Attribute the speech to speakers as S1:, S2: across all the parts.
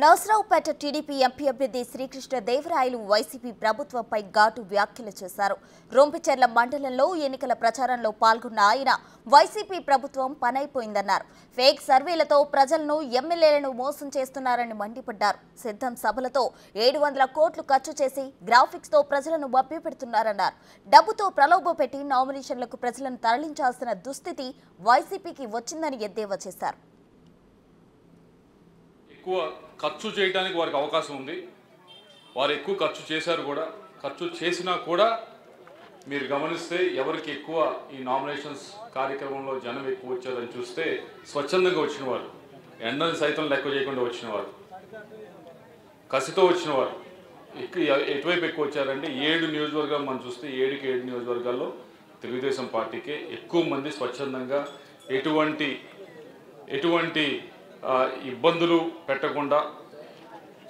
S1: Narasaraopet TDP MP అభ్యర్థి Srikrishna Devarayalu YCP ప్రభుత్వంపై ఘాటు వ్యాఖ్యలు చేశారు. రొంపిచెర్ల మండలంలో ఎన్నికల ప్రచారంలో పాల్గొన్న ఆయన వైసీపీ ప్రభుత్వం పనైపోయిందన్నారు. ఫేక్ సర్వేలతో ప్రజలను ఎమ్మెల్యేలను మోసం చేస్తున్నారని మండిపడ్డారు. సిద్ధం సభలతో 700 కోట్లు ఖర్చు చేసి గ్రాఫిక్స్తో ప్రజలను మభ్యపెడుతున్నారన్నారు. డబ్బుతో ప్రలోభపెట్టి నామినేషన్లకు ప్రజలను తరలించాల్సిన దుస్థితి వైసీపీకి వచ్చిందని ఎద్దేవా చేశారు.
S2: ఎక్కువ ఖర్చు చేయడానికి వారికి అవకాశం ఉంది. వారు ఎక్కువ ఖర్చు చేశారు కూడా. ఖర్చు చేసినా కూడా మీరు గమనిస్తే ఎవరికి ఎక్కువ ఈ నామినేషన్స్ కార్యక్రమంలో జనం ఎక్కువ వచ్చారని చూస్తే స్వచ్ఛందంగా వచ్చిన వారు, ఎండని సైతం లెక్క చేయకుండా వచ్చిన వారు, కసితో వచ్చిన వారు ఎటువైపు ఎక్కువ వచ్చారంటే 7 నియోజకవర్గాలు మనం చూస్తే 7కి 7 నియోజకవర్గాల్లో తెలుగుదేశం పార్టీకే ఎక్కువ మంది స్వచ్ఛందంగా ఎటువంటి ఇబ్బందులు పెట్టకుండా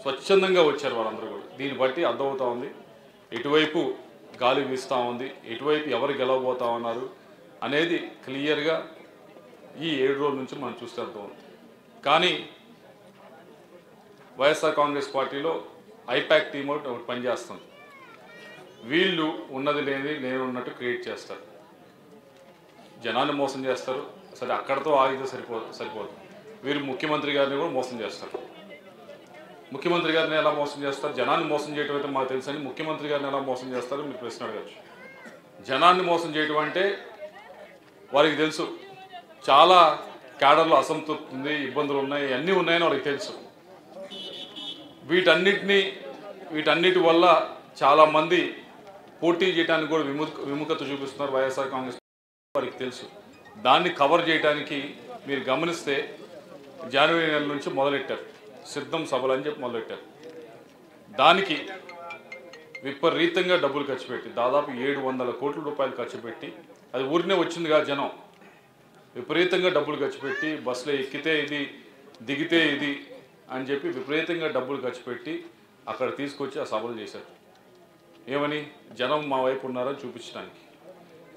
S2: స్వచ్ఛందంగా వచ్చారు వాళ్ళందరూ కూడా. దీన్ని బట్టి అర్థమవుతా ఉంది ఎటువైపు గాలి వీస్తూ ఉంది, ఎటువైపు ఎవరు గెలవబోతా ఉన్నారు అనేది క్లియర్గా ఈ 7 రోజుల నుంచి మనం చూస్తే అర్థమవుతుంది. కానీ వైఎస్ఆర్ కాంగ్రెస్ పార్టీలో ఐపాక్ టీమ్ ఒకటి పనిచేస్తుంది. వీళ్ళు ఉన్నది లేని నేను ఉన్నట్టు క్రియేట్ చేస్తారు, జనాన్ని మోసం చేస్తారు. సరే అక్కడతో ఆగితే సరిపోదు. వీరు ముఖ్యమంత్రి గారిని కూడా మోసం చేస్తారు. ముఖ్యమంత్రి గారిని ఎలా మోసం చేస్తారు? జనాన్ని మోసం చేయడం అయితే మాకు తెలుసని ముఖ్యమంత్రి గారిని ఎలా మోసం చేస్తారో మీరు ప్రశ్న అడగచ్చు. జనాన్ని మోసం చేయడం అంటే వారికి తెలుసు, చాలా క్యాడర్లో అసంతృప్తి ఉంది, ఇబ్బందులు ఉన్నాయి, అన్నీ ఉన్నాయని వారికి తెలుసు. వీటన్నిటి వల్ల చాలామంది పోటీ చేయడానికి కూడా విముఖత చూపిస్తున్నారు వైఎస్ఆర్ కాంగ్రెస్ వారికి తెలుసు. దాన్ని కవర్ చేయడానికి మీరు గమనిస్తే జనవరి నెల నుంచి మొదలెట్టారు సిద్ధం సభలు అని చెప్పి మొదలెట్టారు. దానికి విపరీతంగా డబ్బులు ఖర్చు పెట్టి దాదాపు 700 కోట్ల రూపాయలు ఖర్చు పెట్టి, అది ఊరినే వచ్చిందిగా జనం, విపరీతంగా డబ్బులు ఖర్చు పెట్టి బస్సులో ఎక్కితే ఇది దిగితే ఇది అని చెప్పి విపరీతంగా డబ్బులు ఖర్చు పెట్టి అక్కడ తీసుకొచ్చి ఆ సభలు చేశారు. ఏమని? జనం మా వైపు ఉన్నారని చూపించడానికి.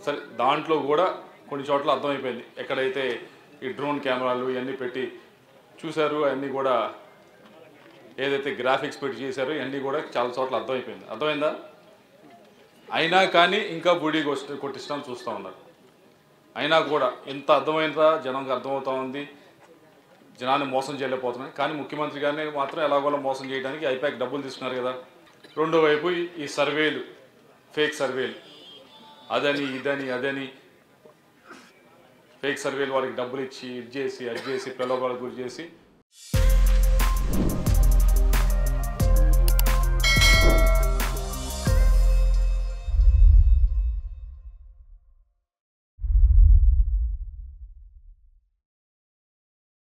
S2: సరే దాంట్లో కూడా కొన్ని చోట్ల అర్థమైపోయింది. ఎక్కడైతే ఈ డ్రోన్ కెమెరాలు ఇవన్నీ పెట్టి చూశారు, అవన్నీ కూడా ఏదైతే గ్రాఫిక్స్ పెట్టి చేశారో ఇవన్నీ కూడా చాలా చోట్ల అర్థమైందా? అయినా కానీ ఇంకా బూడీ కొట్టిస్తాను చూస్తూ ఉన్నారు. అయినా కూడా ఇంత అర్థమైందా? జనంకి అర్థమవుతా ఉంది, జనాన్ని మోసం చేయలేకపోతున్నాయి. కానీ ముఖ్యమంత్రి గారిని మాత్రం ఎలాగోలా మోసం చేయడానికి ఐపాక్ డబ్బులు తీసుకున్నారు కదా. రెండో వైపు ఈ సర్వేలు, ఫేక్ సర్వేలు, అదని ఫేక్ సర్వేలు వారికి డబ్బులు ఇచ్చి అది చేసి ప్రలోభాలకు గురి చేసి